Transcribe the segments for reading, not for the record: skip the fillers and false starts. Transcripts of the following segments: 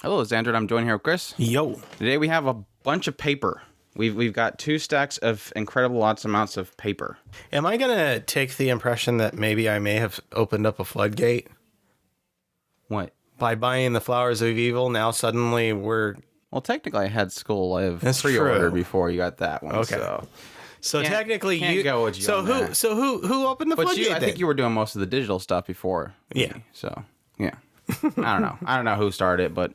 Hello, Xander. I'm joined here with Chris. Yo. Today we have a bunch of paper. We've got 2 stacks of incredible amounts of paper. Am I going to take the impression that maybe I may have opened up a floodgate? What? By buying the Flowers of Evil, now suddenly we're... Well, technically, I had Skull Live That's pre-order true. before you got that one. Okay. So Can't- technically can't you... go with you so on who that. so who opened the But floodgate I think you were doing most of the digital stuff before. Yeah. Me, so, yeah. I don't know who started it, but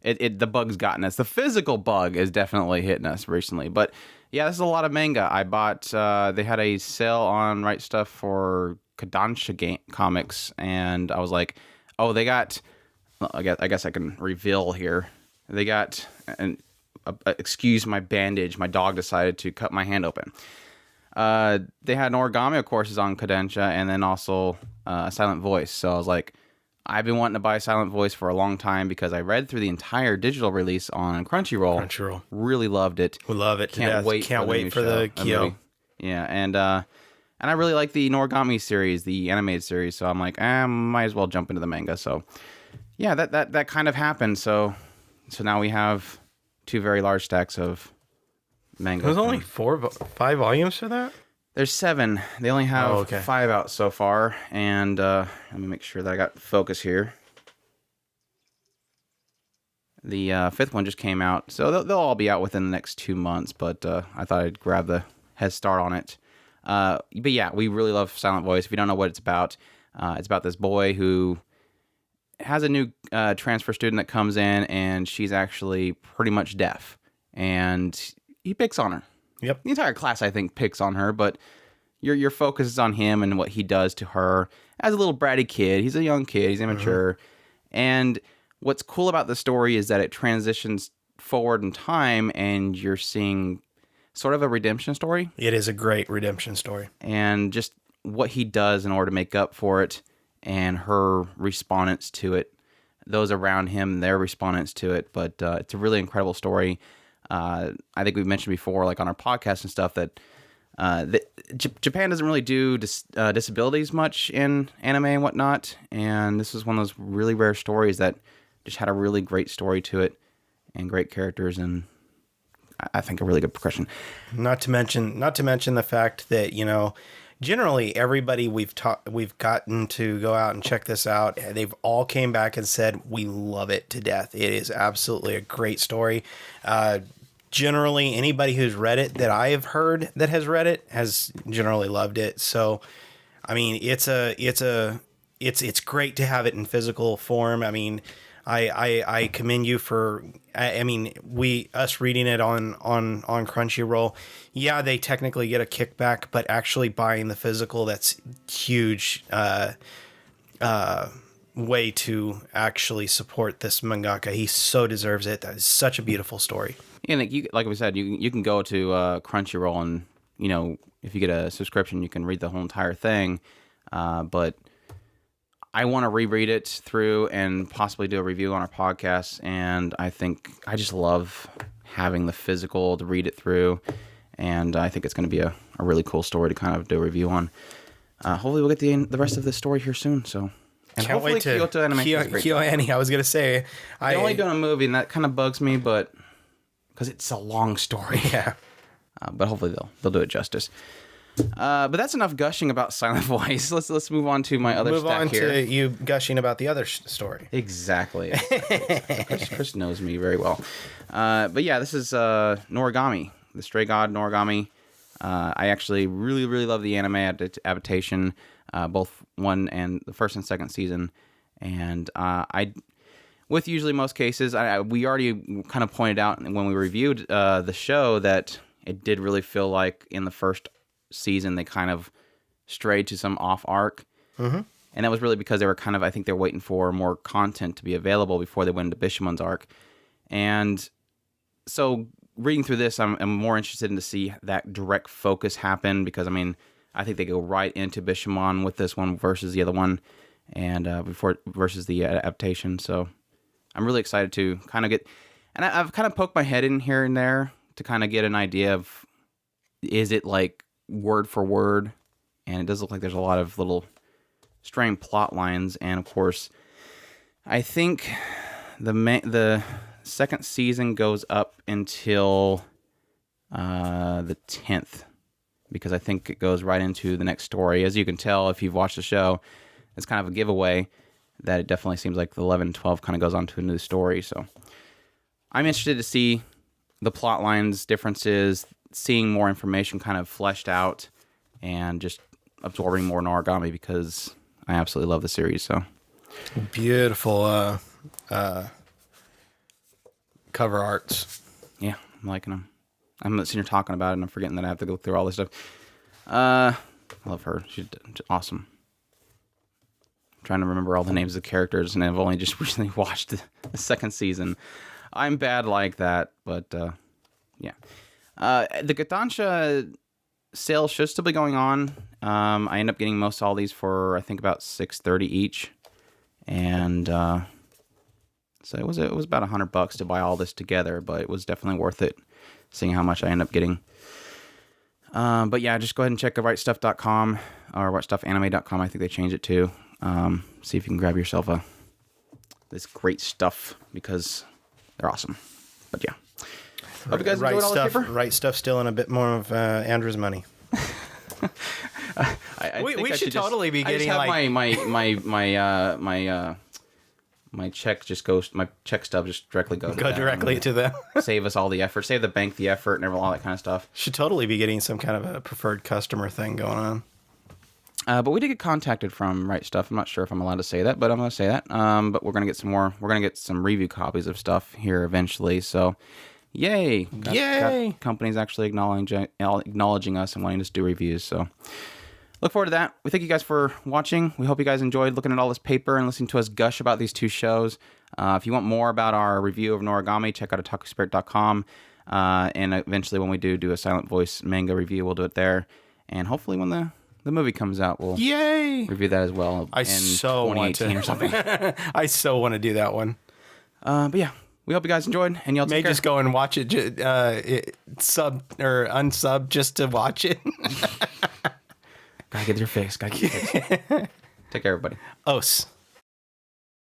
the bug's gotten us. The physical bug is definitely hitting us recently. But, yeah, this is a lot of manga. I bought... they had a sale on Right Stuff for Kodansha comics, and I was like, oh, they got... Well, I guess I can reveal here. They got... excuse my bandage. My dog decided to cut my hand open. They had Noragami, of course, is on Kodansha, and then also Silent Voice. So I was like, I've been wanting to buy Silent Voice for a long time because I read through the entire digital release on Crunchyroll. Really loved it. We love it. Can't wait for the Kyo. Yeah, and I really like the Noragami series, the animated series. So I'm like, might as well jump into the manga. So yeah, that kind of happened. So now we have 2 very large stacks of manga. There's only 5 volumes for that? There's 7. They only have 5 out so far. And let me make sure that I got focus here. The 5th one just came out. So they'll all be out within the next 2 months. But I thought I'd grab the head start on it. But yeah, we really love Silent Voice. If you don't know what it's about this boy who has a new transfer student that comes in, and she's actually pretty much deaf. And he picks on her. Yep. The entire class, I think, picks on her, but your focus is on him and what he does to her as a little bratty kid. He's a young kid. He's immature. And what's cool about the story is that it transitions forward in time, and you're seeing sort of a redemption story. It is a great redemption story. And just what he does in order to make up for it, and her response to it, those around him, their response to it. But it's a really incredible story. I think we've mentioned before, like on our podcast and stuff, that Japan doesn't really do disabilities much in anime and whatnot. And this is one of those really rare stories that just had a really great story to it and great characters, and I think a really good progression. Not to mention the fact that, generally everybody we've gotten to go out and check this out, they've all came back and said we love it to death. It is absolutely a great story. Generally, anybody who's read it that I have heard that has read it has generally loved it. So, I mean, it's great to have it in physical form. I mean, I commend you for. I mean, us reading it on Crunchyroll. Yeah, they technically get a kickback, but actually buying the physical, that's huge. Way to actually support this mangaka. He so deserves it. That is such a beautiful story. And like we said, you can go to Crunchyroll, and if you get a subscription, you can read the whole entire thing. But I want to reread it through and possibly do a review on our podcast. And I think I just love having the physical to read it through. And I think it's going to be a really cool story to kind of do a review on. Hopefully we'll get the rest of this story here soon. So. And can't wait to Kyoto Animation. KyoAni. I was gonna say they're only doing a movie, and that kind of bugs me, but because it's a long story. Yeah. But hopefully they'll do it justice. But that's enough gushing about Silent Voice. Let's move on to my other stack here. Move on to you gushing about the other story. Exactly. Chris knows me very well. But yeah, this is Noragami, the Stray God Noragami. I actually really, really love the anime adaptation, both the first and second season. And with usually most cases, we already kind of pointed out when we reviewed the show that it did really feel like in the first season they kind of strayed to some off arc. Mm-hmm. And that was really because they were I think they're waiting for more content to be available before they went into Bishamon's arc. And so reading through this, I'm more interested in to see that direct focus happen, because I think they go right into Bishamon with this one versus the other one, and versus the adaptation. So I'm really excited to kind of get, and I've kind of poked my head in here and there to kind of get an idea of, is it like word for word? And it does look like there's a lot of little straying plot lines, and of course, I think the second season goes up until the 10th, because I think it goes right into the next story. As you can tell, if you've watched the show, it's kind of a giveaway that it definitely seems like the 11 and 12 kind of goes on to a new story. So I'm interested to see the plot lines, differences, seeing more information kind of fleshed out, and just absorbing more Noragami, because I absolutely love the series. So beautiful cover arts. Yeah, I'm liking them. I'm sitting here talking about it, and I'm forgetting that I have to go through all this stuff. I love her. She's awesome. I'm trying to remember all the names of the characters, and I've only just recently watched the second season. I'm bad like that, but yeah. The Gatansha sale should still be going on. I end up getting most all these for, I think, about $6.30 each, and so it was about $100 to buy all this together, but it was definitely worth it, seeing how much I end up getting. But yeah, just go ahead and check rightstuff.com or rightstuffanime.com. I think they changed it too. See if you can grab yourself this great stuff, because they're awesome. But yeah. Hope you guys enjoyed all this paper. Right Stuff stealing a bit more of Andrew's money. we should totally be getting my check just goes. My check stub just directly goes. Go directly to them. Save us all the effort. Save the bank the effort and all that kind of stuff. Should totally be getting some kind of a preferred customer thing going on. But we did get contacted from Right Stuff. I'm not sure if I'm allowed to say that, but I'm going to say that. But we're going to get some more. We're going to get some review copies of stuff here eventually. So, yay! Got companies actually acknowledging us and wanting us to do reviews. So, look forward to that. We thank you guys for watching. We hope you guys enjoyed looking at all this paper and listening to us gush about these two shows. If you want more about our review of Noragami, check out otakuspirit.com. And eventually, when we do a silent voice manga review, we'll do it there. And hopefully, when the movie comes out, we'll review that as well. I so 2018 or something. I so want to do that one. But yeah, we hope you guys enjoyed, and y'all take care. Just go and watch it, sub or unsub just to watch it. Gotta get your fix. Take care, everybody. Os.